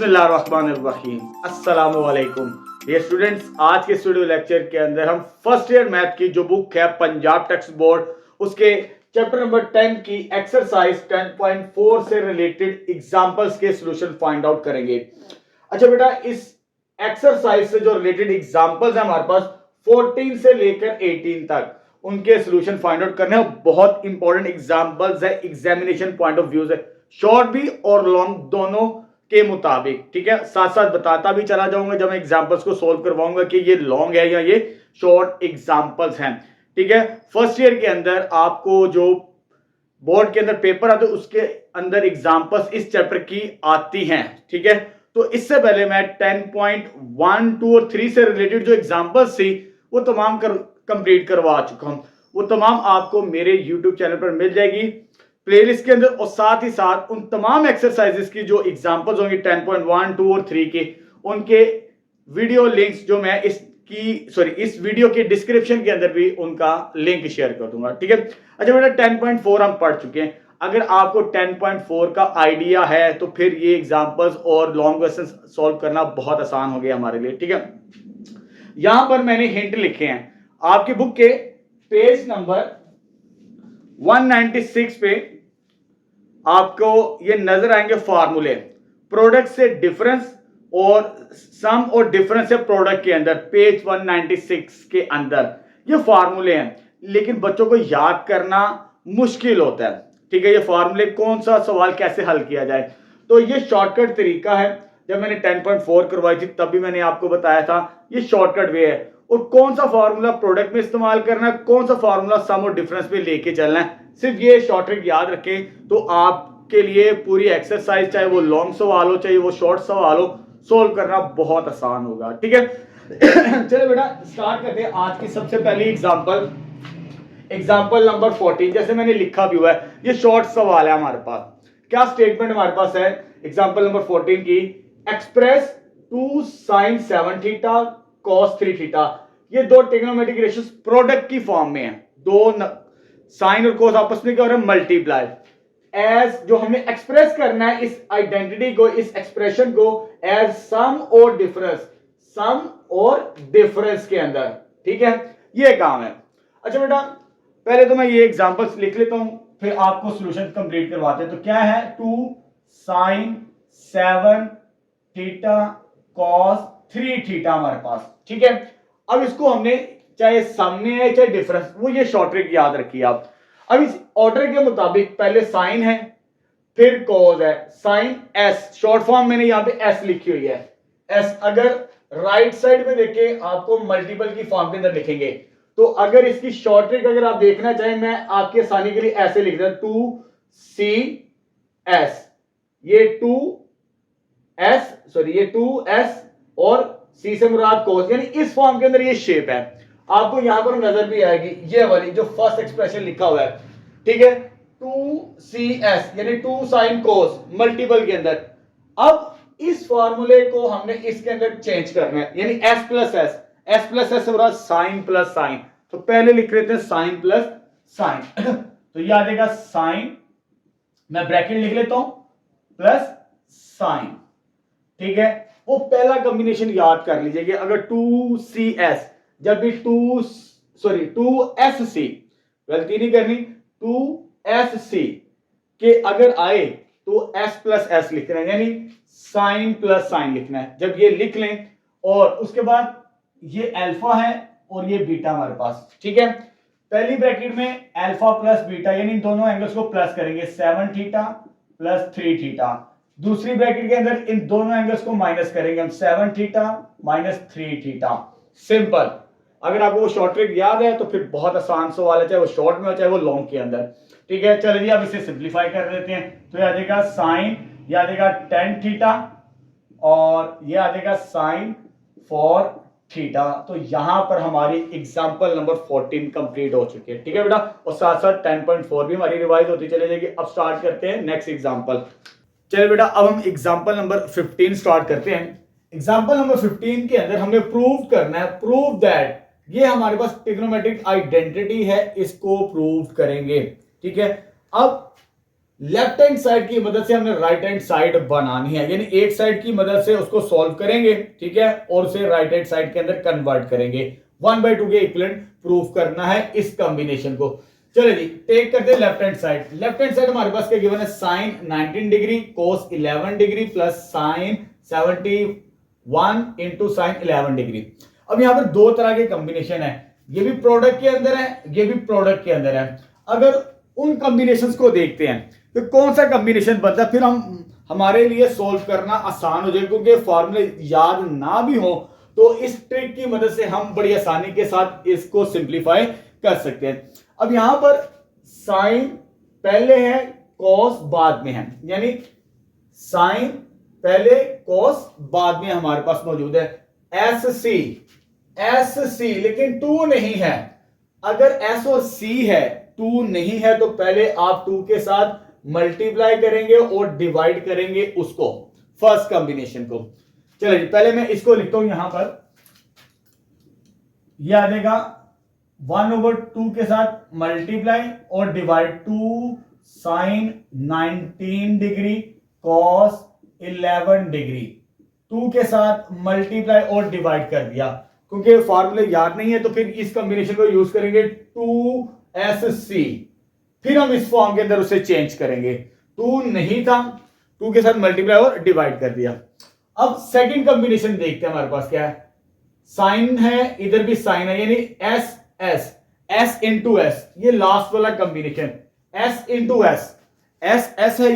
बिस्मिल्लाहिर्रहमानिर्रहीम अस्सलामुअलैकुम। ये स्टूडेंट्स, आज के स्टूडियो लेक्चर के अंदर हम फर्स्ट ईयर मैथ की जो बुक है पंजाब टेक्स्ट बोर्ड, उसके चैप्टर नंबर 10 की एक्सरसाइज 10.4 से रिलेटेड एग्जांपल्स के सॉल्यूशन फाइंड आउट करेंगे। अच्छा बेटा, इस एक्सरसाइज से जो रिलेटेड एग्जांपल्स है हमारे पास 14 से लेकर 18 तक, उनके सॉल्यूशन फाइंड आउट करने हैं। बहुत इंपॉर्टेंट एग्जांपल्स है, एग्जामिनेशन पॉइंट ऑफ व्यू से, शॉर्ट भी और लॉन्ग दोनों के मुताबिक। ठीक है, साथ साथ बताता भी चला जाऊंगा जब मैं एग्जांपल्स को सोल्व करवाऊंगा कि ये लॉन्ग है या ये शॉर्ट एग्जांपल्स हैं। ठीक है, फर्स्ट ईयर के अंदर आपको जो बोर्ड के अंदर पेपर आते हैं उसके अंदर एग्जांपल्स इस चैप्टर की आती हैं। ठीक है, तो इससे पहले मैं 10.1, 2 और 3 से रिलेटेड जो एग्जांपल्स थी वो तमाम कंप्लीट करवा चुका हूं। वो तमाम आपको मेरे यूट्यूब चैनल पर मिल जाएगी प्लेलिस्ट के अंदर, और साथ ही साथ उन तमाम एक्सरसाइजेस की जो एग्जांपल्स होंगी 10.1, 2 और 3 के, उनके वीडियो लिंक्स जो मैं इस वीडियो के डिस्क्रिप्शन के अंदर भी उनका लिंक शेयर कर दूंगा। ठीक है, अच्छा बेटा 10.4 हम पढ़ चुके हैं। अगर आपको 10.4 का आइडिया है तो फिर ये एग्जांपल्स और लॉन्ग क्वेश्चन सॉल्व करना बहुत आसान हो गया हमारे लिए। ठीक है, यहां पर मैंने हिंट लिखे हैं आपकी बुक के पेज नंबर 196 पे आपको ये नजर आएंगे फार्मूले, प्रोडक्ट से डिफरेंस और सम और डिफरेंस है प्रोडक्ट के अंदर। पेज 196 के अंदर ये फार्मूले हैं, लेकिन बच्चों को याद करना मुश्किल होता है। ठीक है, ये फार्मूले कौन सा सवाल कैसे हल किया जाए, तो ये शॉर्टकट तरीका है। जब मैंने 10.4 करवाई थी तब भी मैंने आपको बताया था ये शॉर्टकट वे है। और कौन सा फार्मूला प्रोडक्ट में इस्तेमाल करना है, कौन सा फार्मूला सम और डिफरेंस में लेके चलना है, सिर्फ ये शॉर्टकट याद रखें तो आपके लिए पूरी एक्सरसाइज, चाहे वो लॉन्ग सवाल हो चाहे वो शॉर्ट सवाल हो, सोल्व करना बहुत आसान होगा। ठीक है, चलो बेटा स्टार्ट करते हैं आज की सबसे पहली एग्जांपल, एग्जांपल नंबर 14। जैसे मैंने लिखा भी हुआ है, ये शॉर्ट सवाल है हमारे पास। क्या स्टेटमेंट हमारे पास है एग्जांपल नंबर 14 की, express 2 sin 7 theta cos 3 theta. ये दो ट्रिग्नोमेट्रिक रेशियोज प्रोडक्ट की फॉर्म में है, दो साइन और कोस आपस में क्या हो रहा है, मल्टीप्लाई। एज जो हमें एक्सप्रेस करना है इस आइडेंटिटी को, इस एक्सप्रेशन को एज सम और डिफरेंस, सम और डिफरेंस के अंदर। ठीक है, ये काम है। अच्छा बेटा पहले तो मैं ये एग्जांपल्स लिख लेता हूं, फिर आपको सॉल्यूशन कंप्लीट करवाते हैं। तो क्या है, 2 sin 7 थीटा cos 3 थीटा हमारे पास। ठीक है, अब इसको हमने चाहे सम में है चाहे डिफरेंस, वो ये शॉर्ट ट्रिक याद रखिए आप। अब इस ऑर्डर के मुताबिक पहले साइन है फिर कॉज है, साइन एस, शॉर्ट फॉर्म मैंने यहां पे एस लिखी हुई है, एस। अगर राइट साइड में देखें आपको मल्टीपल की फॉर्म के अंदर लिखेंगे, तो अगर इसकी शॉर्ट ट्रिक अगर आप देखना चाहें, मैं आपकी आसानी के लिए ऐसे लिख देता हूं, 2CS, ये 2S और सी से मुराद कोस, यानी इस फॉर्म के अंदर ये शेप है। आपको यहां पर नजर भी आएगी ये वाली जो फर्स्ट एक्सप्रेशन लिखा हुआ है। ठीक है, 2CS यानी 2 sin कोस मल्टीपल के अंदर। अब इस फॉर्मूले को हमने इसके अंदर चेंज करना है, यानी S प्लस एस से मुराद साइन प्लस साइन। तो पहले लिख लेते हैं साइन प्लस साइन तो ये आ जाएगा साइन, मैं ब्रैकेट लिख लेता हूं, प्लस साइन। ठीक है, वो पहला कॉम्बिनेशन याद कर लीजिए। अगर 2CS, जब भी 2SC, गलती नहीं करनी, 2SC के अगर आए तो S प्लस S लिखना है, यानी साइन प्लस साइन लिखना है। जब ये लिख लें और उसके बाद ये अल्फा है और ये बीटा हमारे पास। ठीक है, पहली ब्रैकेट में अल्फा प्लस बीटा, यानी दोनों एंगल्स को प्लस करेंगे, 7 थीटा प्लस 3 थीटा। दूसरी ब्रैकेट के अंदर इन दोनों एंगल्स को माइनस करेंगे हम, 7 थीटा माइनस 3 थीटा। सिंपल। अगर आपको वो शॉर्ट ट्रिक याद है तो फिर बहुत आसान सवाल है, चाहे वो शॉर्ट में हो चाहे वो लॉन्ग के अंदर। ठीक है, चलिए अब इसे सिंप्लीफाई कर देते हैं। तो ये आ जाएगा साइन, ये आ जाएगा tan थीटा और ये आ जाएगा साइन 4 थीटा। तो यहां पर हमारी एग्जांपल नंबर 14 कंप्लीट हो चुकी है। ठीक है बेटा, और साथ साथ 10.4 भी हमारी रिवाइज होती चली जाएगी। अब स्टार्ट करते हैं नेक्स्ट एग्जांपल। चलिए बेटा अब हम एग्जांपल नंबर 15 स्टार्ट करते हैं। एग्जांपल नंबर 15 के अंदर हमने प्रूव करना है, प्रूव दैट, ये हमारे पास ट्रिग्नोमेट्रिक आइडेंटिटी है, इसको प्रूव करेंगे। ठीक है, अब लेफ्ट हैंड साइड की मदद से हमने राइट हैंड साइड बनानी है, यानी एक साइड की मदद से उसको सॉल्व करेंगे, ठीक है, और उसे राइट हैंड साइड के अंदर कन्वर्ट करेंगे। 1/2 के इक्विवेलेंट प्रूफ करना है इस कॉम्बिनेशन को। चलो जी, टेक करते हैं left hand side. Left hand side हमारे पास क्या गिवन है, sine 19 degree cos 11 degree plus sine 71 into sine 11 degree. अब यहां पर दो तरह के कॉम्बिनेशन है, ये भी प्रोडक्ट के अंदर है, ये भी प्रोडक्ट के अंदर है। अगर उन कॉम्बिनेशंस को देखते हैं तो कौन सा कॉम्बिनेशन बनता है, फिर हम हमारे लिए सोल्व करना आसान हो जाएगा, क्योंकि फॉर्मूले याद ना भी हो तो इस ट्रिक की मदद से हम बड़ी आसानी के साथ इसको सिंप्लीफाई कर सकते हैं। अब यहां पर साइन पहले है, कॉस बाद में है, यानी साइन पहले कॉस बाद में हमारे पास मौजूद है। एस सी लेकिन 2 नहीं है। अगर एस और सी है 2 नहीं है तो पहले आप 2 के साथ मल्टीप्लाई करेंगे और डिवाइड करेंगे उसको, फर्स्ट कॉम्बिनेशन को। चलिए पहले मैं इसको लिखता हूं यहां पर, यह आ जाएगा 1/2 के साथ मल्टीप्लाई और divide 2 sine 19 degree cos 11 degree, 2 के साथ मल्टीप्लाई और डिवाइड कर दिया। क्योंकि फॉर्मूले याद नहीं है तो फिर इस कॉम्बिनेशन को यूज करेंगे 2SC, फिर हम इस फॉर्म के अंदर उसे चेंज करेंगे। 2 नहीं था, 2 के साथ मल्टीप्लाई और डिवाइड कर दिया। अब सेकंड कॉम्बिनेशन देखते हैं हमारे पास क्या है। साइन है, इधर भी साइन है, यानी एस इंटू एस, ये लास्ट वाला कॉम्बिनेशन एस इंटू एस है,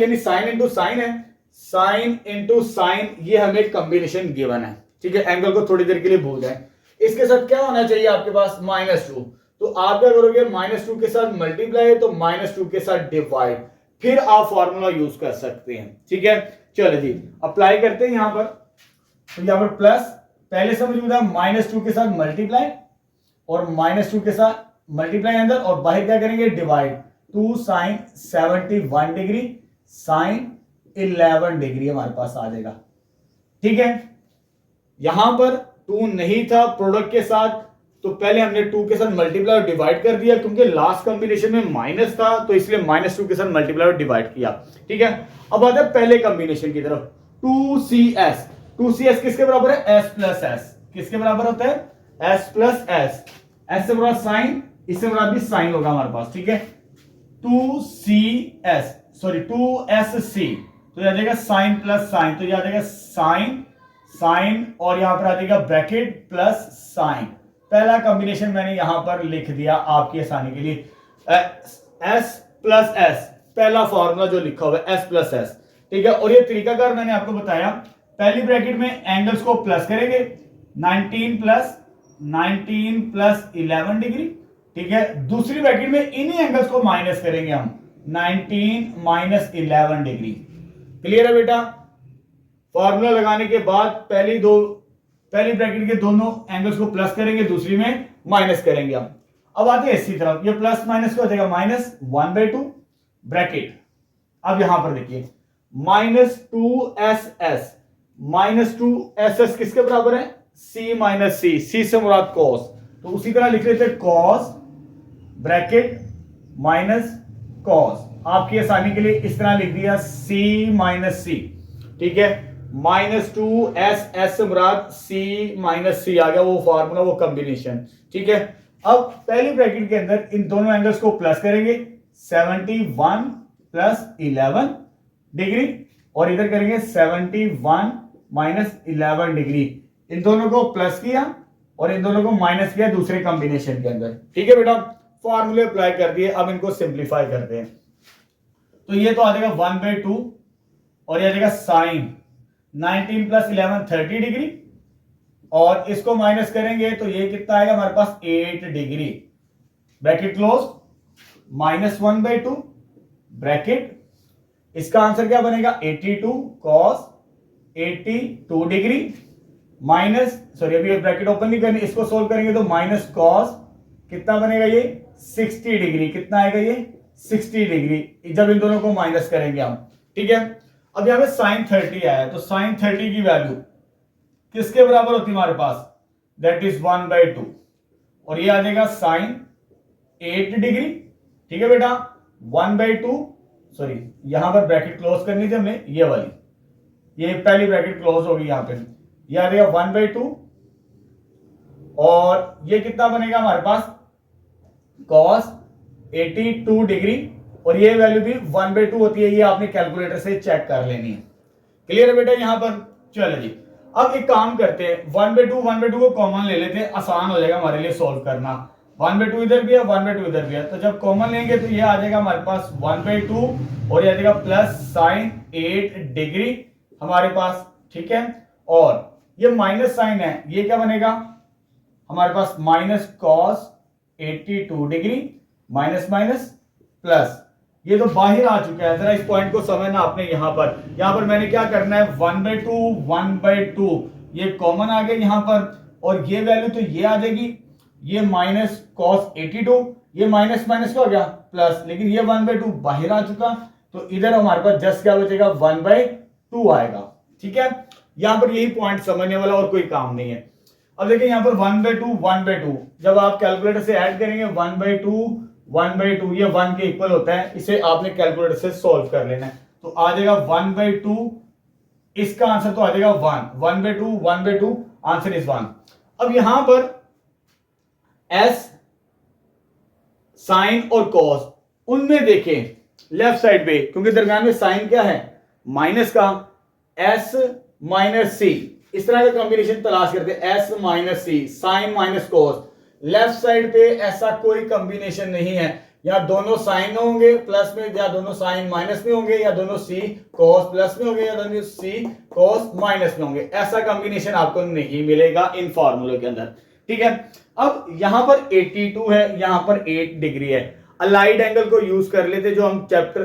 यानी साइन इंटू साइन है, साइन इंटू साइन, ये हमें कॉम्बिनेशन गिवन है, ठीक है। एंगल को थोड़ी देर के लिए भूल जाए। इसके साथ क्या होना चाहिए आपके पास, -2, तो आप क्या करोगे, -2 के साथ मल्टीप्लाई तो -2 के साथ डिवाइड, फिर आप फॉर्मूला यूज कर सकते हैं, ठीक है। चलो जी अप्लाई करते हैं यहां पर, तो यहां पर प्लस पहले से मौजूद है, -2 के साथ मल्टीप्लाई और -2 के साथ मल्टीप्लाई अंदर और बाहर क्या करेंगे, divide. 2 sine 71 degree sine 11 degree हमारे पास आ जाएगा, ठीक है। यहां पर 2 नहीं था प्रोडक्ट के साथ, तो पहले हमने 2 के साथ मल्टीप्लाई और डिवाइड कर दिया, क्योंकि लास्ट कॉम्बिनेशन में माइनस था तो इसलिए -2 के साथ मल्टीप्लाई और डिवाइड किया, ठीक है। अब आता है पहले कॉम्बिनेशन की तरफ, 2CS किसके बराबर है, S प्लस एस, किसके बराबर होता है, S प्लस एस, एस से बराबर साइन, इससे बराबर भी साइन होगा हमारे पास, ठीक है। 2SC तो यह आ जाएगा साइन प्लस साइन, तो यह आ जाएगा साइन और यहां पर आ जाएगा ब्रैकेट प्लस साइन। पहला कॉम्बिनेशन मैंने यहां पर लिख दिया आपकी आसानी के लिए, S प्लस एस, पहला फॉर्मूला जो लिखा हुआ है S प्लस एस, ठीक है। और ये तरीकाकार मैंने आपको बताया, पहली ब्रैकेट में एंगल्स को प्लस करेंगे, 19 प्लस 11 डिग्री, ठीक है। दूसरी ब्रैकेट में इन्हीं एंगल्स को माइनस करेंगे हम, 19 माइनस 11 डिग्री। क्लियर है बेटा। फॉर्मूला लगाने के बाद पहली ब्रैकेट के दोनों एंगल्स को प्लस करेंगे, दूसरी में माइनस करेंगे हम। अब आते हैं इसी तरफ, ये प्लस माइनस को हो जाएगा -1/2 ब्रैकेट। अब यहां पर देखिए -2SS किसके बराबर है, C माइनस सी से मुराद कॉस, तो उसी तरह लिख लेते हैं कॉस ब्रैकेट माइनस कॉस, आपकी आसानी के लिए इस तरह लिख दिया C माइनस सी, ठीक है। -2SS से मुराद C माइनस सी आ गया, वो फॉर्मूला, वो कॉम्बिनेशन, ठीक है। अब पहली ब्रैकेट के अंदर इन दोनों एंगल्स को प्लस करेंगे, 71 प्लस 11 डिग्री और इधर करेंगे 71 माइनस 11 डिग्री, इन दोनों को प्लस किया और इन दोनों को माइनस किया दूसरे कॉम्बिनेशन के अंदर, ठीक है बेटा। फॉर्मूले अप्लाई कर दिए, अब इनको सिंप्लीफाई करते हैं, तो ये तो आ जाएगा 1/2 और ये आ जाएगा साइन 19 प्लस 11 30 डिग्री और इसको माइनस करेंगे तो ये कितना आएगा हमारे पास 8 डिग्री, ब्रैकेट क्लोज, -1/2 ब्रैकेट, इसका आंसर क्या बनेगा 82 कॉस 82 डिग्री अभी ब्रैकेट ओपन नहीं करनी, इसको सोल्व करेंगे तो माइनस कॉस कितना बनेगा ये 60 डिग्री, कितना आएगा ये 60 डिग्री, जब इन दोनों को माइनस करेंगे हम, ठीक है। अब यहां पे साइन 30 आया, तो साइन 30 की वैल्यू किसके बराबर होती है हमारे पास, दैट इज 1/2 और ये आ जाएगा साइन 8 डिग्री, ठीक है बेटा। 1/2 सॉरी यहां पर ब्रैकेट क्लोज करनी थी हमने, ये वाली, ये पहली ब्रैकेट क्लोज होगी यहां पे, ये आ जाएगा 1/2 और ये कितना बनेगा हमारे पास cos 82 डिग्री और ये वैल्यू भी 1/2 होती है, ये आपने कैलकुलेटर से चेक कर लेनी है। क्लियर है बेटा यहां पर? चलो जी, अब एक काम करते हैं, 1/2 को कॉमन ले लेते हैं, आसान हो जाएगा हमारे लिए सॉल्व करना। 1/2 इधर भी है, 1/2 इधर भी है, तो जब कॉमन लेंगे तो ये आ जाएगा हमारे पास 1/2 और ये आ जाएगा प्लस साइन 8 डिग्री हमारे पास, ठीक है। और ये माइनस साइन है, ये क्या बनेगा हमारे पास minus cos 82 degree minus minus plus, ये तो बाहर आ चुका है, जरा इस पॉइंट को समझना आपने। यहां पर मैंने क्या करना है 1/2 ये कॉमन आ गया यहां पर और ये वैल्यू तो ये आ जाएगी, ये माइनस कॉस 82, ये माइनस माइनस क्या हो गया प्लस, लेकिन ये 1/2 बाहर आ चुका, तो इधर हमारे पास जस्ट क्या बचेगा 1/2 आएगा, ठीक है। यहां पर यही पॉइंट समझने वाला और कोई काम नहीं है। अब देखिए यहां पर 1/2 जब आप कैलकुलेटर से ऐड करेंगे 1/2 ये 1 के इक्वल होता है, इसे आपने कैलकुलेटर से सॉल्व कर लेना है, तो आ जाएगा 1/2, इसका आंसर तो आ जाएगा 1/2 आंसर इज 1। अब यहां पर एस साइन और कॉस, उनमें देखें लेफ्ट साइड पे, क्योंकि दरम्यान में साइन क्या है माइनस का, एस माइनस सी, इस तरह का कॉम्बिनेशन तलाश करते हैं, S minus C sine minus cos. Left side पे ऐसा कोई कॉम्बिनेशन नहीं है, या दोनों साइन होंगे प्लस में, या दोनों साइन माइनस में होंगे, या दोनों सी कॉस प्लस में होंगे, या दोनों सी कॉस माइनस में होंगे, ऐसा कॉम्बिनेशन आपको नहीं मिलेगा इन फॉर्मूले के अंदर, ठीक है। अब यहां पर 82 है, यहां पर 8 डिग्री है, अलाइड एंगल को यूज कर लेते जो हम चैप्टर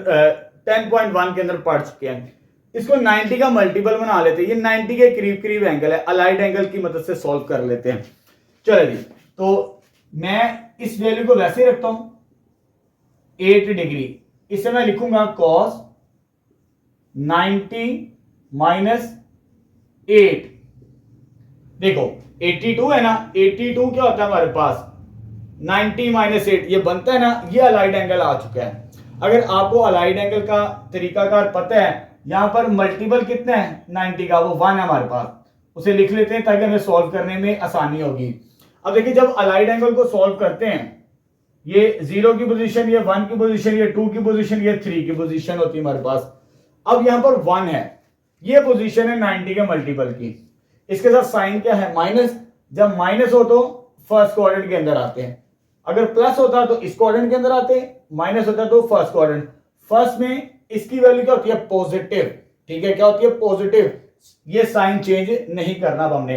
10.1 के अंदर पढ़ चुके हैं, इसको 90 का मल्टीपल बना लेते हैं, ये 90 के करीब करीब एंगल है, अलाइड एंगल की मदद से सॉल्व कर लेते हैं। चलो जी, तो मैं इस वैल्यू को वैसे ही रखता हूं 8 डिग्री, इसे मैं लिखूंगा cos 90 माइनस 8। देखो 82 है ना, 82 क्या होता है हमारे पास 90 माइनस 8, ये बनता है ना, ये अलाइड एंगल आ चुका है। अगर आपको अलाइड एंगल का तरीकाकार पता है, यहां पर मल्टीपल कितना है 90 का, वो 1 है हमारे पास, उसे लिख लेते हैं ताकि हमें सॉल्व करने में आसानी होगी। अब देखिए जब अलाइड एंगल को सॉल्व करते हैं, ये 0 की पोजीशन, ये 1 की पोजीशन, ये 2 की पोजीशन, ये 3 की पोजीशन होती है हमारे पास। अब यहां पर 1 है, ये पोजीशन है 90 के मल्टीपल की, इसके साथ साइन क्या है माइनस, जब माइनस हो तो फर्स्ट क्वाड्रेंट के अंदर आते हैं, अगर प्लस होता तो इस क्वाड्रेंट के अंदर आते, माइनस होता तो फर्स्ट क्वाड्रेंट। फर्स्ट में इसकी वैल्यू क्या होती है पॉजिटिव, ठीक है, क्या होती है पॉजिटिव, ये साइन चेंज नहीं करना अब हमने,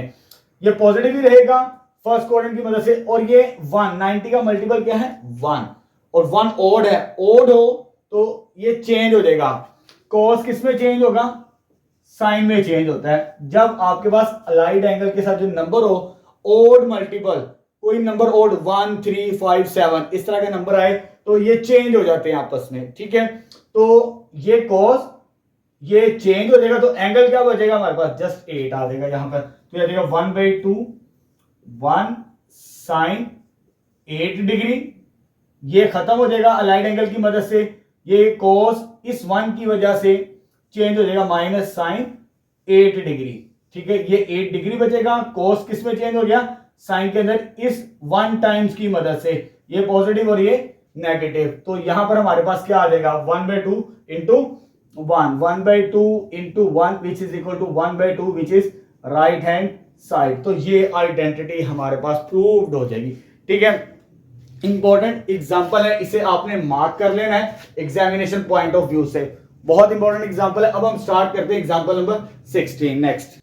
ये पॉजिटिव ही रहेगा फर्स्ट क्वाड्रेंट की मदद से। और ये 1 90 का मल्टीपल क्या है 1, और 1 ओड है, ओड हो तो ये चेंज हो जाएगा, कॉस किस में चेंज होगा साइन में चेंज होता है। जब आपके पास अलाइड एंगल के साथ जो नंबर हो ओड मल्टीपल, कोई नंबर ओड 1 3 5 7 इस तरह के नंबर आए तो ये चेंज हो जाते हैं आपस में, ठीक है। तो ये कॉस ये चेंज हो जाएगा, तो एंगल क्या बचेगा हमारे पास जस्ट 8 आ जाएगा यहां पर, तो ये आ जाएगा 1/2 1 साइन 8 डिग्री, ये खत्म हो जाएगा अलाइड एंगल की मदद से, ये कॉस इस 1 की वजह से चेंज हो जाएगा माइनस साइन 8 डिग्री, ठीक है, ये 8 डिग्री बचेगा, कॉस किस में चेंज हो गया साइन के अंदर, इस 1 टाइम्स की मदद से, ये पॉजिटिव और ये नेगेटिव, तो यहां पर हमारे पास क्या आ जाएगा 1/2 into 1, 1/2 into 1 which is equal to 1/2 which is right hand side. तो ये आइडेंटिटी हमारे पास प्रूव्ड हो जाएगी, ठीक है। इंपॉर्टेंट एग्जांपल है, इसे आपने मार्क कर लेना है एग्जामिनेशन पॉइंट ऑफ व्यू से, बहुत इंपॉर्टेंट एग्जांपल है। अब हम स्टार्ट करते हैं एग्जांपल नंबर 16 नेक्स्ट।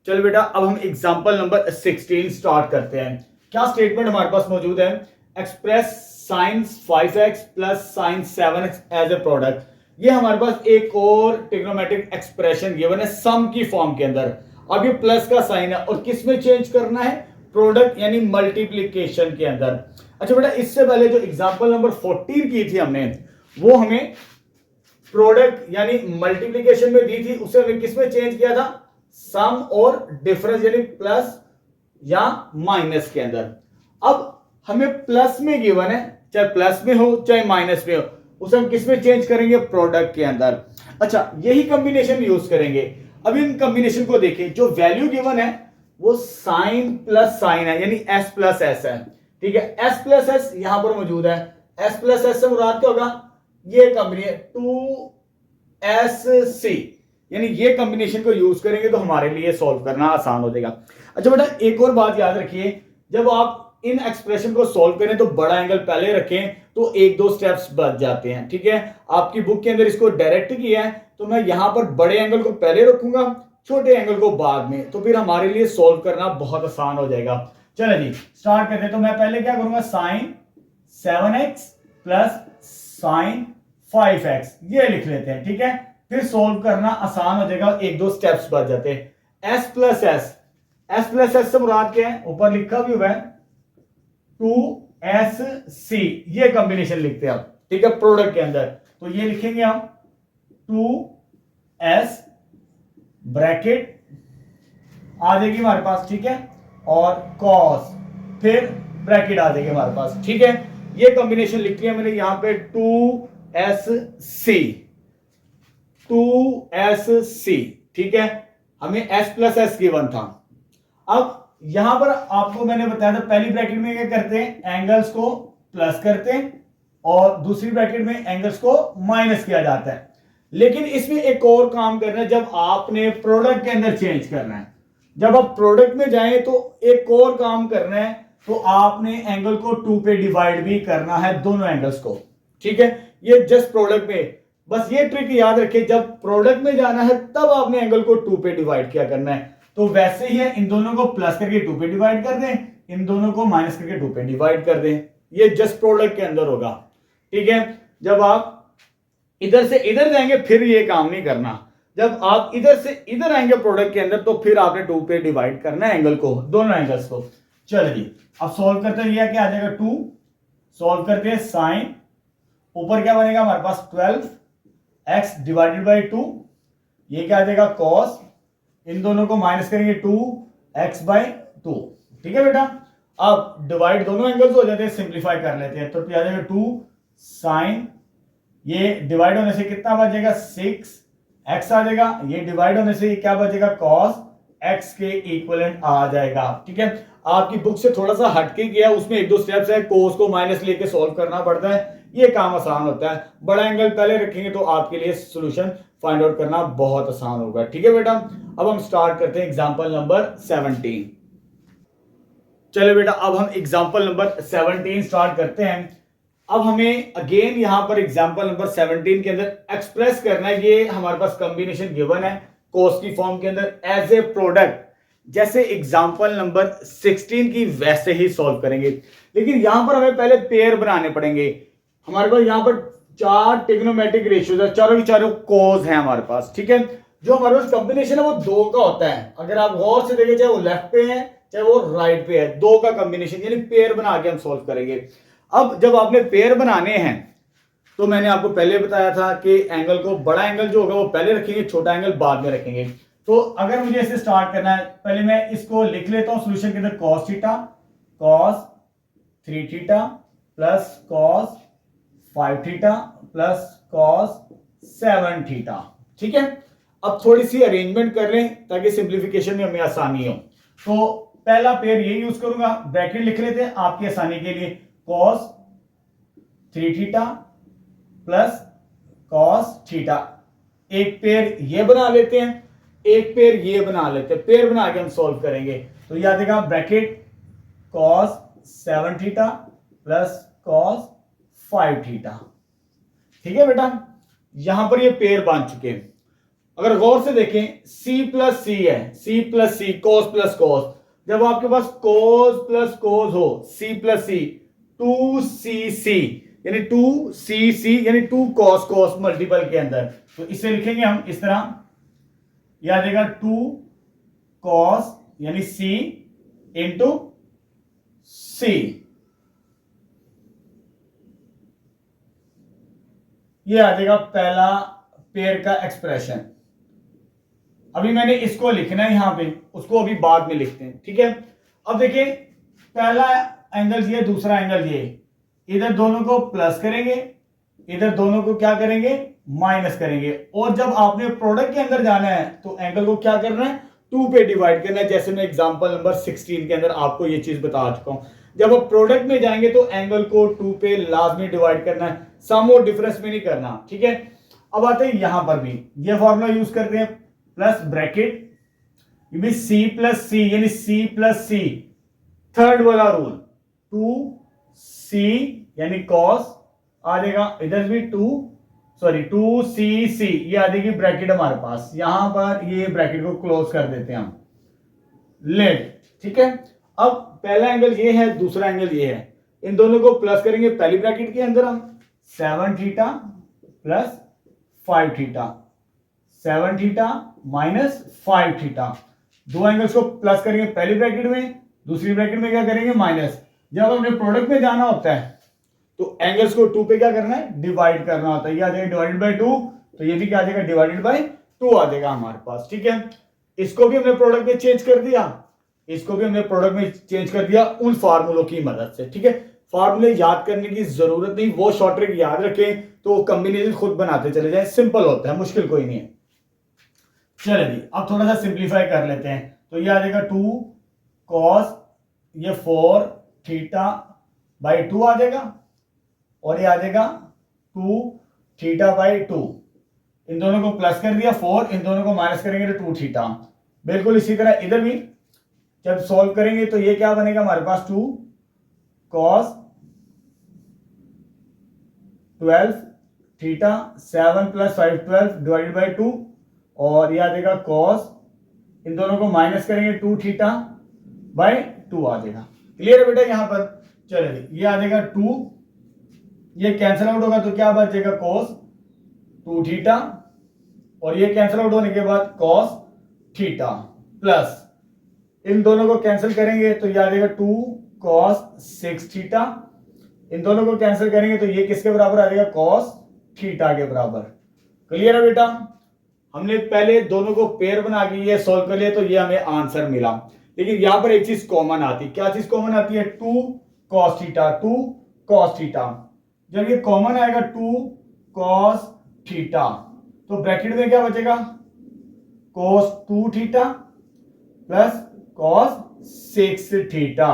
चलो बेटा अब हम एग्जांपल नंबर 16 स्टार्ट करते हैं। क्या स्टेटमेंट हमारे पास मौजूद है, express sin 5x plus sin 7x as a product. ये हमारे पास एक और ट्रिग्नोमेट्रिक एक्सप्रेशन गिवन है सम की फॉर्म के अंदर, अब ये प्लस का साइन है और किस में चेंज करना है प्रोडक्ट यानी मल्टीप्लीकेशन के अंदर। अच्छा बेटा इससे पहले जो एग्जांपल नंबर 14 की थी हमने, वो हमें प्रोडक्ट यानी मल्टीप्लीकेशन में दी थी, उसे हमें किस में चेंज किया था सम और डिफरेंस यानी प्लस या माइनस के अंदर। अब हमें प्लस में गिवन है, चाहे प्लस में हो चाहे माइनस में हो, उसे हम किस में चेंज करेंगे, प्रोडक्ट के अंदर। अच्छा, यही कॉम्बिनेशन यूज करेंगे। अब इन कॉम्बिनेशन को देखें, जो वैल्यू गिवन है वो साइन प्लस साइन है, यानी एस प्लस एस है। ठीक है, एस प्लस एस यहां पर मौजूद है। एस प्लस एस से मुराद क्या होगा, ये कॉम्बिनेशन 2SC, यानी ये कॉम्बिनेशन को यूज करेंगे तो हमारे लिए सॉल्व करना आसान हो जाएगा। अच्छा बेटा, एक और बात याद रखिए, जब आप इन एक्सप्रेशन को सॉल्व करें तो बड़ा एंगल पहले रखें तो एक दो स्टेप्स बच जाते हैं। ठीक है, आपकी बुक के अंदर इसको डायरेक्ट किया है तो मैं यहां पर बड़े एंगल को पहले रखूंगा, छोटे एंगल को बाद में, तो फिर हमारे लिए सॉल्व करना बहुत आसान हो जाएगा। चलो जी स्टार्ट करते हैं। तो मैं पहले क्या करूंगा, sign 7x plus sign 5x ये लिख लेते हैं। ठीक है, फिर सॉल्व करना आसान हो जाएगा, एक दो स्टेप्स बच जाते हैं। s plus S, S plus S से मुराद क्या है, ऊपर लिखा भी हुआ है 2SC, ये कॉम्बिनेशन लिखते हैं आप। ठीक है, प्रोडक्ट के अंदर तो ये लिखेंगे हम 2S ब्रैकेट आ जाएगी हमारे पास। ठीक है, और कॉस, फिर ब्रैकेट आ जाएगी हमारे पास। ठीक है, ये कॉम्बिनेशन लिख लिया मैंने यहां पे 2SC 2SC। ठीक है, हमें S प्लस एस गिवन था। अब यहां पर आपको मैंने बताया था पहली ब्रैकेट में क्या करते हैं, एंगल्स को प्लस करते हैं और दूसरी ब्रैकेट में एंगल्स को माइनस किया जाता है। लेकिन इसमें एक और काम करना है, जब आपने प्रोडक्ट के अंदर चेंज करना है, जब आप प्रोडक्ट में जाएं तो एक और काम करना है, तो आपने एंगल को 2 पे डिवाइड भी करना है, दोनों एंगल्स को। ठीक है, ये जस्ट प्रोडक्ट में, बस ये ट्रिक याद रखिए, जब प्रोडक्ट में जाना है तब आपने एंगल को 2 पे डिवाइड किया करना है। तो वैसे ही है, इन दोनों को प्लस करके 2 पे डिवाइड कर दें, इन दोनों को माइनस करके 2 पे डिवाइड कर दें, ये जस्ट प्रोडक्ट के अंदर होगा। ठीक है, जब आप इधर से इधर जाएंगे फिर ये काम नहीं करना, जब आप इधर से इधर आएंगे प्रोडक्ट के अंदर तो फिर आपने 2 पे डिवाइड करना है एंगल को, दोनों एंगल्स को। चलो जी अब सॉल्व करते हैं, ये क्या आ जाएगा 2, सॉल्व करते हैं साइन, ऊपर क्या बनेगा हमारे पास 12x डिवाइडेड बाई 2, ये क्या आ जाएगा कॉस, इन दोनों को माइनस करेंगे 2x बाई 2। ठीक है बेटा, अब डिवाइड दोनों एंगल्स हो जाते हैं, सिंप्लीफाई कर लेते हैं, तो क्या आ जाएगा 2 साइन, ये डिवाइड होने से कितना बचेगा 6x आ जाएगा, ये डिवाइड होने से क्या बचेगा cos x के इक्विवेलेंट आ जाएगा। ठीक है, आपकी बुक से थोड़ा सा हटके गया, उसमें एक दो स्टेप्स है, cos को माइनस लेके सॉल्व करना पड़ता है, ये काम आसान होता है। बड़ा एंगल पहले रखेंगे तो आपके लिए सॉल्यूशन फाइंड आउट करना बहुत आसान होगा। ठीक है बेटा, अब हम स्टार्ट करते हैं एग्जांपल नंबर 17। चलो बेटा, अब हम एग्जांपल नंबर 17 स्टार्ट करते हैं। अब हमें अगेन यहां पर एग्जांपल नंबर 17 के अंदर एक्सप्रेस करना है, ये हमारे पास कॉम्बिनेशन गिवन है कॉस की फॉर्म के अंदर एज ए प्रोडक्ट, जैसे एग्जांपल नंबर 16 की वैसे ही सॉल्व करेंगे। लेकिन यहां पर हमें पहले पेयर बनाने पड़ेंगे। हमारे पास यहां पर 4 ट्रिग्नोमेट्रिक रेशियोज है, चारों की चारों कॉस है हमारे पास। ठीक है, जो हमारे पास कॉम्बिनेशन है वो 2 का होता है, अगर आप गौर से देखें, चाहे वो लेफ्ट पे है चाहे वो राइट पे है, 2 का कॉम्बिनेशन, यानी पेयर बना के हम सॉल्व करेंगे। अब जब आपने पेयर बनाने हैं तो मैंने आपको पहले बताया था कि एंगल को, बड़ा एंगल जो होगा वो पहले रखेंगे, छोटा एंगल बाद में रखेंगे। तो अगर मुझे इसे स्टार्ट करना है, पहले मैं इसको लिख लेता हूं सोल्यूशन के अंदर, cos theta cos 3 theta plus cos 5 theta plus cos 7 theta. ठीक है, अब थोड़ी सी अरेंजमेंट कर लें ताकि सिंप्लीफिकेशन में हमें आसानी हो। तो पहला पेयर ये यूज करूंगा, ब्रैकेट लिख लेते हैं आपकी आसानी के लिए, cos 3 theta plus cos theta, एक पेयर ये बना लेते हैं, एक पेयर ये बना लेते हैं, पेयर बना के हम सॉल्व करेंगे। तो याद रखिएगा bracket cos 7 theta plus cos 5 theta. ठीक है बेटा, यहां पर ये पेयर बन चुके हैं। अगर गौर से देखें c प्लस सी है, c प्लस सी, cos प्लस cos, जब आपके पास cos प्लस cos हो, c प्लस सी, 2cc यानी 2cc यानी 2 cos cos मल्टीपल के अंदर, तो इसे लिखेंगे हम इस तरह, यह आ जाएगा 2 cos यानी c इंटू c, यह आ जाएगा पहला पेयर का एक्सप्रेशन। अभी मैंने इसको लिखना है यहां पे, उसको अभी बाद में लिखते हैं। ठीक है, अब देखिए पहला एंगल ये, दूसरा एंगल ये, इधर दोनों को प्लस करेंगे इधर दोनों को क्या करेंगे, माइनस करेंगे। और जब आपने प्रोडक्ट के अंदर जाना है तो एंगल को क्या करना है, 2 पे डिवाइड करना है। जैसे मैं एग्जांपल नंबर 16 के अंदर आपको ये चीज बता चुका हूं। जब आप प्रोडक्ट में जाएंगे तो एंगल को 2 पे लाजमी डिवाइड करना है, सम और डिफरेंस में नहीं करना, ठीक है। अब आते हैं यहां पर भी ये फॉर्मूला यूज करते हैं, प्लस ब्रैकेट सी प्लस सी, यानी सी प्लस सी, थर्ड वाला रूल, 2c यानी कॉस आ जाएगा, इधर भी 2cc, ये आ जाएगी ब्रैकेट हमारे पास। यहां पर ये ब्रैकेट को क्लोज कर देते हैं हम, लेट, ठीक है। अब पहला एंगल ये है, दूसरा एंगल ये है, इन दोनों को प्लस करेंगे पहली ब्रैकेट के अंदर हम, 7 theta plus 5 theta, 7 theta minus 5 theta. दो एंगल्स को प्लस करेंगे पहली ब्रैकेट में, दूसरी ब्रैकेट में क्या करेंगे, माइनस। जब हमने प्रोडक्ट में जाना होता है तो एंगल्स को 2 पे क्या करना है, डिवाइड करना होता है। ये आ जाएगा डिवाइडेड बाय 2, तो ये भी क्या आ जाएगा, डिवाइडेड बाय 2 आ जाएगा हमारे पास, ठीक है। इसको भी हमने प्रोडक्ट में चेंज कर दिया, इसको भी हमने प्रोडक्ट में चेंज कर दिया उन फार्मूलों की मदद से, ठीक है। फार्मूले याद करने की जरूरत नहीं, वो शॉर्ट ट्रिक याद रखें तो कॉम्बिनेशन खुद बनाते चले जाएं, सिंपल होता है, मुश्किल कोई नहीं है। चलिए जी अब थोड़ा सा सिंप्लीफाई कर लेते हैं। तो ये आ जाएगा 2 कॉस, ये 4 थीटा बाई 2 आ जाएगा, और ये आ जाएगा 2 थीटा बाई 2। इन दोनों को प्लस कर दिया 4, इन दोनों को माइनस करेंगे तो 2 थीटा। बिल्कुल इसी तरह इधर भी जब सॉल्व करेंगे तो ये क्या बनेगा हमारे पास, 2 cos 12 theta, 7 plus 5 12 divided by 2, और ये आ जाएगा कॉस, इन दोनों को माइनस करेंगे 2 थीटा बाई 2 आ जाएगा। क्लियर है बेटा यहां पर। चलिए ये आ जाएगा 2, ये कैंसिल आउट होगा तो क्या बचेगा, कॉस 2 थीटा, और ये कैंसिल आउट होने के बाद कॉस थीटा, प्लस इन दोनों को कैंसिल करेंगे तो ये आ जाएगा 2 कॉस 6 थीटा, इन दोनों को कैंसिल करेंगे तो ये किसके बराबर आ जाएगा, कॉस थीटा के बराबर। क्लियर है बेटा। हमने पहले दोनों को पेयर बना के ये सॉल्व कर लिया तो ये हमें आंसर मिला, लेकिन यहां पर एक चीज कॉमन आती है। क्या चीज कॉमन आती है, 2 कॉस थीटा, 2 कॉस थीटा। जब ये कॉमन आएगा 2 कॉस थीटा तो ब्रैकेट में क्या बचेगा, cos 2 theta plus cos 6 theta,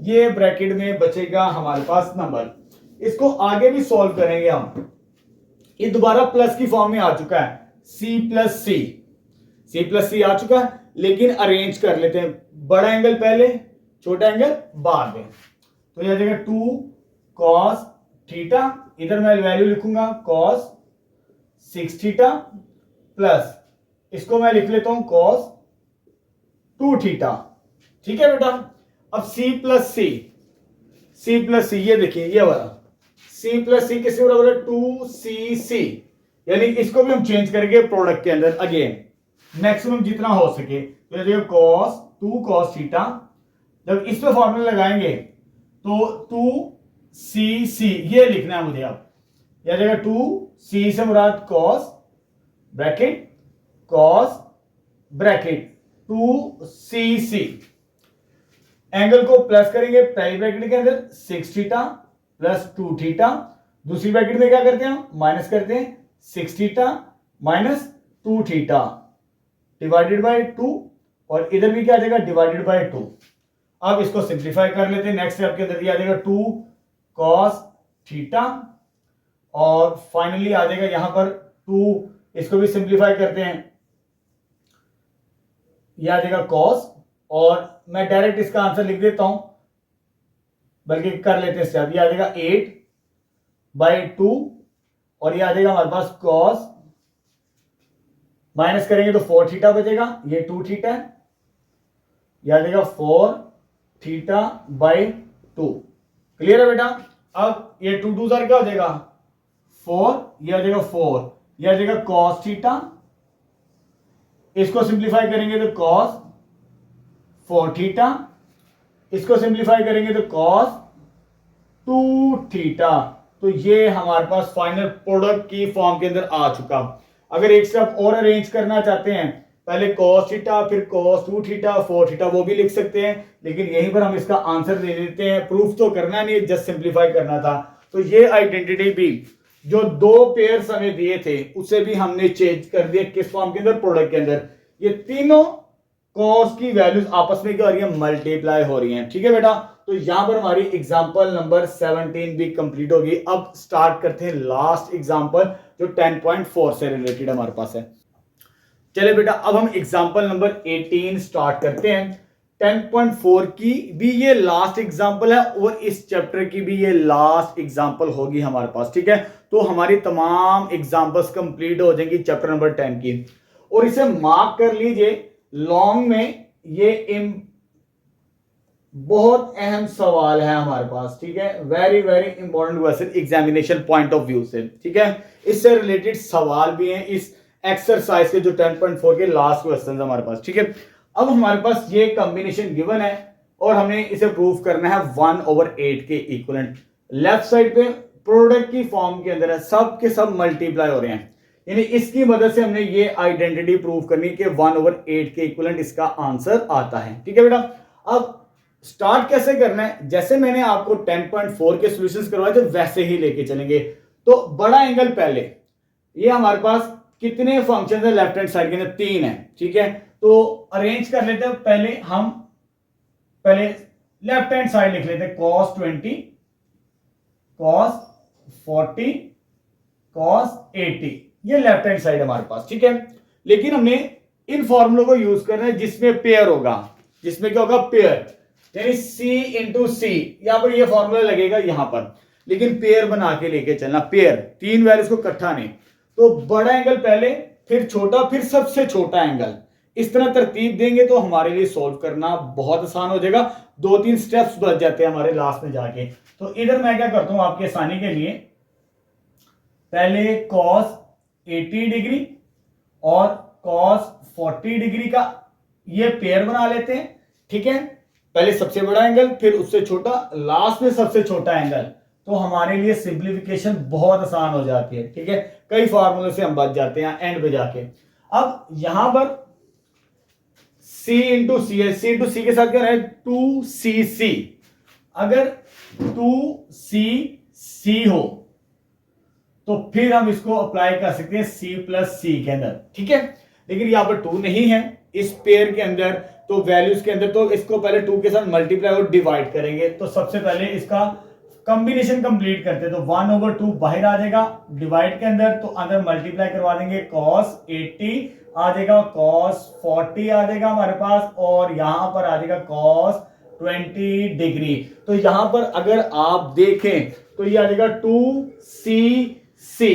ये ब्रैकेट में बचेगा हमारे पास नंबर। इसको आगे भी सॉल्व करेंगे हम, ये दोबारा प्लस की फॉर्म में आ चुका है, सी प्लस सी आ चुका है, लेकिन अरेंज कर लेते हैं, बड़ा एंगल पहले छोटा एंगल बाद में। तो ये आ जाएगा 2 कॉस थीटा, इधर मैं वैल्यू लिखूंगा कॉस 6 थीटा, प्लस इसको मैं लिख लेता हूं कॉस 2 थीटा, ठीक है बेटा। अब सी प्लस सी, ये देखिए ये वाला सी प्लस सी किसके बराबर है, 2cc, यानी इसको भी हम चेंज करेंगे प्रोडक्ट के अंदर अगेन मैक्सिमम जितना हो सके। तो ये कॉस 2 कॉस थीटा, जब इस पे फॉर्मूला लगाएंगे तो 2cc ये लिखना है मुझे। अब यह जगह 2c से मुराद cos bracket cos bracket 2cc, angle को प्लस करेंगे पहली ब्रैकेट के अंदर 6 थीटा प्लस 2 थीटा, दूसरी ब्रैकेट में क्या करते हैं हम, माइनस करते हैं 6 theta minus 2 theta divided by 2, और इधर भी क्या आ जाएगा, डिवाइडेड बाय 2। अब इसको सिंप्लीफाई कर लेते हैं, नेक्स्ट स्टेप के अंदर ये आ जाएगा 2 कॉस थीटा, और फाइनली आ जाएगा यहां पर 2, इसको भी सिंप्लीफाई करते हैं, ये आ जाएगा कॉस, और मैं डायरेक्ट इसका आंसर लिख देता हूं, बल्कि कर लेते हैं स्टेप, ये आ जाएगा 8 बाई 2, और ये आ जाएगा हमारे पास कॉस, माइनस करेंगे तो 4 थीटा बचेगा, ये 2 थीटा है, ये आ जाएगा 4 थीटा बाई 2। क्लियर है बेटा। अब ये 2 2 क्या हो जाएगा 4, ये आ जाएगा 4, ये आ जाएगा कॉस थीटा, इसको सिंप्लीफाई करेंगे तो कॉस 4 थीटा, इसको सिंप्लीफाई करेंगे तो कॉस 2 थीटा। तो ये हमारे पास फाइनल प्रोडक्ट की फॉर्म के अंदर आ चुका। अगर एक स्टेप और अरेंज करना चाहते हैं, पहले cos थीटा फिर cos 2 थीटा 4 थीटा, वो भी लिख सकते हैं, लेकिन यहीं पर हम इसका आंसर दे देते हैं। प्रूफ तो करना नहीं, जस्ट सिंप्लीफाई करना था। तो ये आइडेंटिटी भी जो दो पेयर्स हमें दिए थे उसे भी हमने चेंज कर दिया किस फॉर्म के अंदर, प्रोडक्ट के अंदर। ये तीनों कॉस की वैल्यूज आपस में क्या हो रही है, मल्टीप्लाई हो रही हैं। ठीक है बेटा, तो यहां पर हमारी एग्जांपल नंबर 17 भी कंप्लीट होगी। अब स्टार्ट करते हैं लास्ट एग्जांपल जो 10.4 से रिलेटेड हमारे पास है। चले बेटा, अब हम एग्जांपल नंबर 18 स्टार्ट करते हैं। 10.4 की भी ये लास्ट एग्जांपल है और इस चैप्टर की भी ये लास्ट एग्जांपल होगी हमारे पास। ठीक है, तो हमारी तमाम एग्जांपल्स कंप्लीट हो जाएंगी चैप्टर नंबर 10 की। और इसे मार्क कर लीजिए, लॉन्ग में ये बहुत अहम सवाल है हमारे पास। ठीक है, very very important question examination point of view से। ठीक है, इससे रिलेटेड सवाल भी हैं इस एक्सरसाइज के जो 10.4 के लास्ट क्वेश्चन हमारे पास। ठीक है, अब हमारे पास ये कॉम्बिनेशन गिवन है और हमें इसे प्रूव करना है 1/8 के इक्विवेलेंट। लेफ्ट साइड पे प्रोडक्ट की फॉर्म के अंदर है, सब के सब मल्टीप्लाई हो रहे हैं, यानी इसकी मदद से हमने ये आइडेंटिटी प्रूव करनी कि 1/8 के इक्विवेलेंट इसका आंसर आता है। ठीक है बेटा, अब स्टार्ट कैसे करना है, जैसे मैंने आपको 10.4 के सॉल्यूशंस करवाए थे वैसे ही लेके चलेंगे। तो बड़ा एंगल पहले, ये हमारे पास कितने फंक्शन है लेफ्ट हैंड साइड के अंदर, 3 है। ठीक है, तो अरेंज कर लेते हैं। पहले लेफ्ट हैंड साइड लिख लेते हैं, cos 20, cos 40, cos 80, ये लेफ्ट हैंड साइड हमारे पास। ठीक है, लेकिन हमने इन फॉर्मूलों को यूज करना है जिसमें पेयर होगा, जिसमें क्या होगा, पेयर, यानी c इंटू सी। यहां पर ये फॉर्मूला लगेगा यहां पर, लेकिन पेयर बना के लेके चलना, पेयर, तीन वैल्यूज को इकट्ठा नहीं। तो बड़ा एंगल पहले, फिर छोटा, फिर सबसे छोटा एंगल, इस तरह तरतीब देंगे तो हमारे लिए सॉल्व करना बहुत आसान हो जाएगा। 2-3 स्टेप्स बच जाते हैं हमारे लास्ट में जाके। तो इधर मैं क्या करता हूं आपकी आसानी के लिए, पहले cos 80 डिग्री और cos 40 डिग्री का ये पेयर बना लेते हैं। ठीक है, पहले सबसे बड़ा एंगल, फिर उससे छोटा, लास्ट में सबसे छोटा एंगल, तो हमारे लिए सिंप्लीफिकेशन बहुत आसान हो जाती है। ठीक है, कई फार्मूले से हम बच जाते हैं एंड पे जाके। अब यहां पर c इंटू सी है, c इंटू सी के साथ क्या है, 2cc। अगर 2cc हो तो फिर हम इसको अप्लाई कर सकते हैं c प्लस सी के अंदर। ठीक है, लेकिन यहां पर 2 नहीं है इस पेयर के अंदर, तो वैल्यूज के अंदर, तो इसको पहले 2 के साथ मल्टीप्लाई और डिवाइड करेंगे। तो सबसे पहले इसका कॉम्बिनेशन कंप्लीट करते हैं, तो 1/2 बाहर आ जाएगा डिवाइड के अंदर, तो अंदर मल्टीप्लाई करवा देंगे, cos 80 आ जाएगा, cos 40 आ जाएगा हमारे पास, और यहां पर आ जाएगा cos 20 डिग्री। तो यहां पर अगर आप देखें तो ये आ जाएगा 2cc।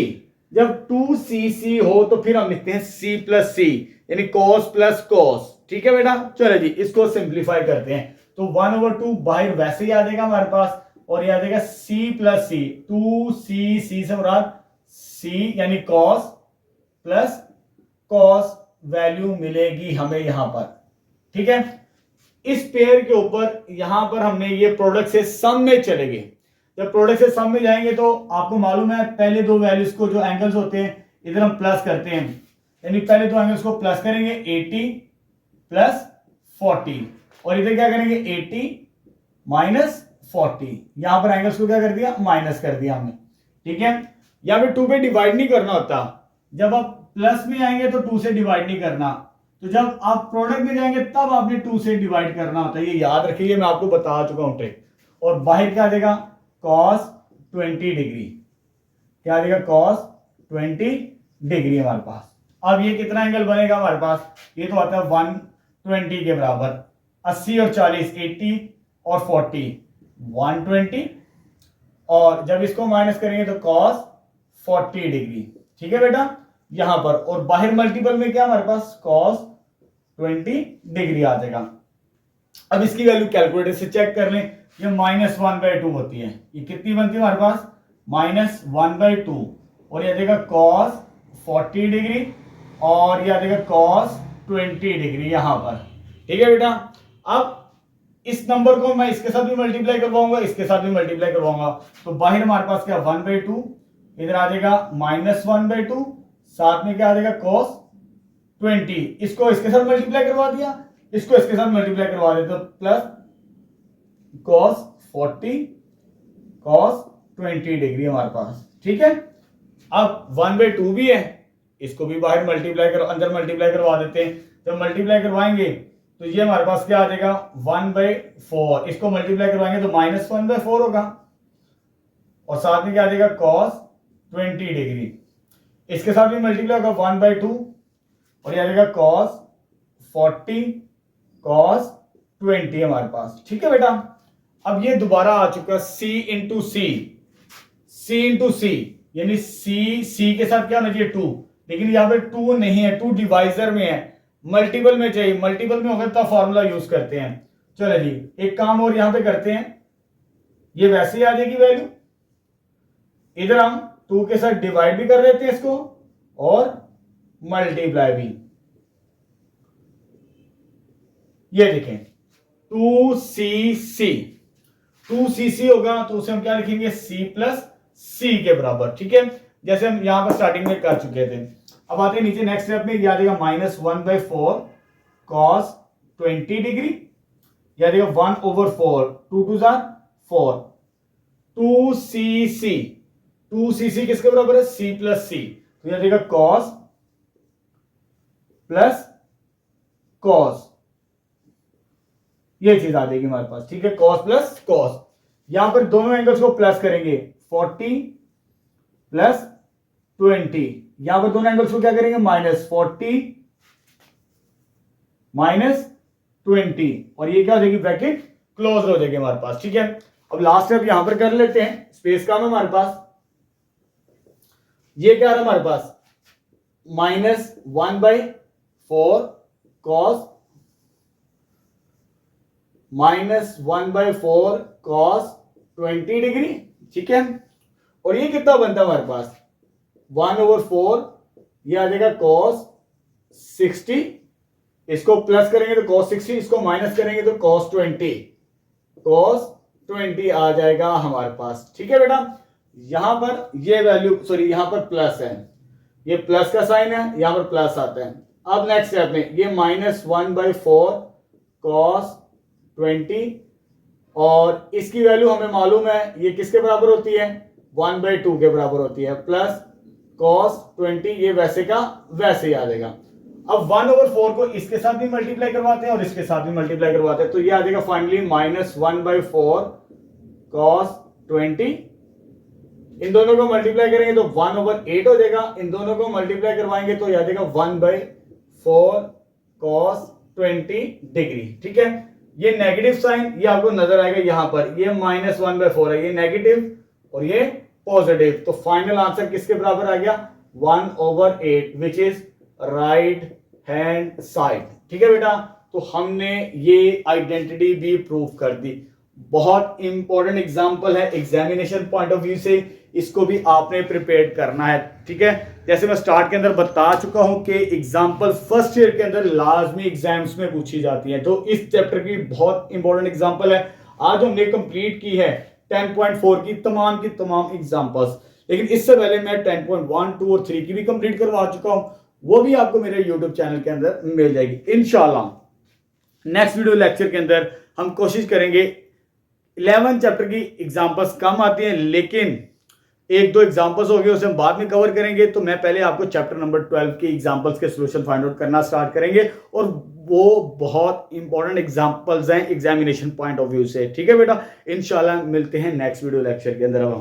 जब 2cc हो तो फिर हम लिखते हैं c प्लस सी, यानी cos प्लस cos। ठीक है बेटा, चलो जी इसको सिंप्लीफाई करते हैं। तो 1/2 बाहर वैसे ही आ जाएगा हमारे पास, और ये आ जाएगा c प्लस सी, 2cc से मुराद c यानी cos प्लस cos वैल्यू मिलेगी हमें यहां पर। ठीक है, इस पेयर के ऊपर यहां पर हमने ये प्रोडक्ट से सम में चले गए। जब प्रोडक्ट से सम में जाएंगे तो आपको मालूम है पहले दो वैल्यूज को, जो एंगल्स होते हैं, इधर हम प्लस करते हैं, यानी पहले दो एंगल्स को प्लस करेंगे, 80 प्लस 40, और इधर क्या करेंगे, 80 माइनस 40। यहां पर एंगल्स को क्या कर दिया, माइनस कर दिया हमने। ठीक है, यहां पे 2 पे डिवाइड नहीं करना होता, जब आप प्लस में आएंगे तो 2 से डिवाइड नहीं करना, तो जब आप प्रोडक्ट में जाएंगे तब आपने 2 से डिवाइड करना होता है, ये याद रखिए, मैं आपको बता चुका हूं ट्रिक। और बाहर क्या आ जाएगा, cos 20 डिग्री, क्या आ जाएगा, cos 20 डिग्री हमारे पास। अब ये कितना एंगल बनेगा हमारे पास, ये तो आता है 120 के बराबर, 80 और 40, 80 और 40, 120, और जब इसको माइनस करेंगे तो cos 40 डिग्री। ठीक है बेटा, यहां पर, और बाहर मल्टीपल में क्या हमारे पास, cos 20 डिग्री आ जाएगा। अब इसकी वैल्यू कैलकुलेटर से चेक कर लें, ये -1/2 होती है, ये कितनी बनती है हमारे पास, -1/2, और ये आ जाएगा cos 40 डिग्री, और ये आ जाएगा cos 20 डिग्री यहां पर। ठीक है बेटा, अब इस नंबर को मैं इसके साथ भी मल्टीप्लाई करवाऊंगा, इसके साथ भी मल्टीप्लाई करवाऊंगा, तो बाहर हमारे पास क्या, 1/2, इधर आ जाएगा -1/2, साथ में क्या आ जाएगा, cos 20, इसको इसके साथ मल्टीप्लाई करवा दिया, इसको इसके साथ मल्टीप्लाई करवा देते, तो प्लस cos 40 cos 20 डिग्री हमारे पास। ठीक है, अब 1/2 भी है, इसको भी बाहर मल्टीप्लाई करो, अंदर मल्टीप्लाई करवा देते हैं। जब मल्टीप्लाई करवाएंगे तो ये हमारे पास क्या आ जाएगा 1/4, इसको मल्टीप्लाई करवाएंगे तो -1/4 होगा, और साथ में क्या आ जाएगा cos 20 डिग्री। इसके साथ भी मल्टीप्लाई होगा 1/2, और यह आ जाएगा cos 40 cos 20 हमारे पास। ठीक है बेटा, अब ये दोबारा आ चुका c इंटू सी, यानी c के साथ क्या होना चाहिए 2, लेकिन यहां पे 2 नहीं है, 2 डिवाइजर में है, मल्टीपल में चाहिए, मल्टीपल में होगा तब फॉर्मूला यूज करते हैं। चलो जी, एक काम और यहां पे करते हैं, ये वैसे ही आ जाएगी वैल्यू, इधर हम 2 के साथ डिवाइड भी कर देते हैं इसको और मल्टीप्लाई भी। ये देखें 2cc होगा तो उसे हम क्या लिखेंगे c प्लस c के बराबर। ठीक है, जैसे हम यहां पर स्टार्टिंग में कर चुके थे। अब आते हैं नीचे नेक्स्ट स्टेप में, याद देगा -1/4 cos 20 डिग्री, याद देगा 1/4, 2 2 4, 2cc किसके बराबर है c प्लस c, तो याद देगा cos प्लस cos, ये चीज आ जाएगी हमारे पास। ठीक है, cos प्लस cos, यहां पर दोनों एंगल्स को प्लस करेंगे, 40 प्लस 20, यहां पर दोनों एंगल्स को क्या करेंगे -40 -20, और ये क्या हो जाएगी ब्रैकेट क्लोज हो जाएगी हमारे पास। ठीक है, अब लास्ट स्टेप यहां पर कर लेते हैं, स्पेस कम है हमारे पास, ये क्या है हमारे पास -1/4 cos -1/4 cos 20 डिग्री। ठीक है, और ये कितना बनता है हमारे पास 1/4, ये आ जाएगा cos 60, इसको प्लस करेंगे तो cos 60, इसको माइनस करेंगे तो cos 20 आ जाएगा हमारे पास। ठीक है बेटा, यहां पर ये वैल्यू, सॉरी यहां पर प्लस है, ये प्लस का साइन है, यहां पर प्लस आता है। अब नेक्स्ट स्टेप में ये -1/4 cos 20, और इसकी वैल्यू हमें मालूम है ये किसके बराबर होती है 1/2 के बराबर होती है, प्लस cos 20, ये वैसे का वैसे ही आ जाएगा। अब 1/4 को इसके साथ भी मल्टीप्लाई करवाते हैं और इसके साथ भी मल्टीप्लाई करवाते हैं, तो ये आ जाएगा फाइनली -1/4 cos 20, इन दोनों को मल्टीप्लाई करेंगे तो 1/8 हो जाएगा, इन दोनों को मल्टीप्लाई करवाएंगे तो आ जाएगा 1/4 cos 20 डिग्री। ठीक है, ये नेगेटिव साइन ये आपको नजर आएगा यहां पर, ये -1/4 है, ये नेगेटिव और ये पॉजिटिव, तो फाइनल आंसर किसके बराबर आ गया 1/8, विच इज राइट हैंड साइड। ठीक है बेटा, तो हमने ये आइडेंटिटी भी प्रूव कर दी। बहुत इंपॉर्टेंट एग्जांपल है एग्जामिनेशन पॉइंट ऑफ व्यू से, इसको भी आपने प्रिपेयर करना है। ठीक है, जैसे मैं स्टार्ट के अंदर बता चुका हूं कि एग्जांपल फर्स्ट ईयर के अंदर लाजमी एग्जाम्स में पूछी जाती है, तो इस चैप्टर की बहुत इंपॉर्टेंट एग्जांपल है। आज हमने कंप्लीट की है 10.4 की तमाम एग्जांपल्स, लेकिन इससे पहले मैं 10.1, 2 और 3 की भी कंप्लीट करवा चुका हूं, वो भी आपको मेरे यूट्यूब चैनल के अंदर मिल जाएगी इंशाल्लाह। नेक्स्ट वीडियो लेक्चर के अंदर हम कोशिश करेंगे 11 चैप्टर की एग्जांपल्स कम आती हैं, लेकिन 1-2 एग्जांपल्स हो गए उसे हम बाद में कवर करेंगे, तो मैं पहले आपको चैप्टर नंबर 12 के एग्जांपल्स के सॉल्यूशन फाइंड आउट करना स्टार्ट करेंगे, और वो बहुत इंपॉर्टेंट एग्जांपल्स हैं एग्जामिनेशन पॉइंट ऑफ व्यू से। ठीक है बेटा, इंशाल्लाह मिलते हैं नेक्स्ट वीडियो लेक्चर के अंदर। हम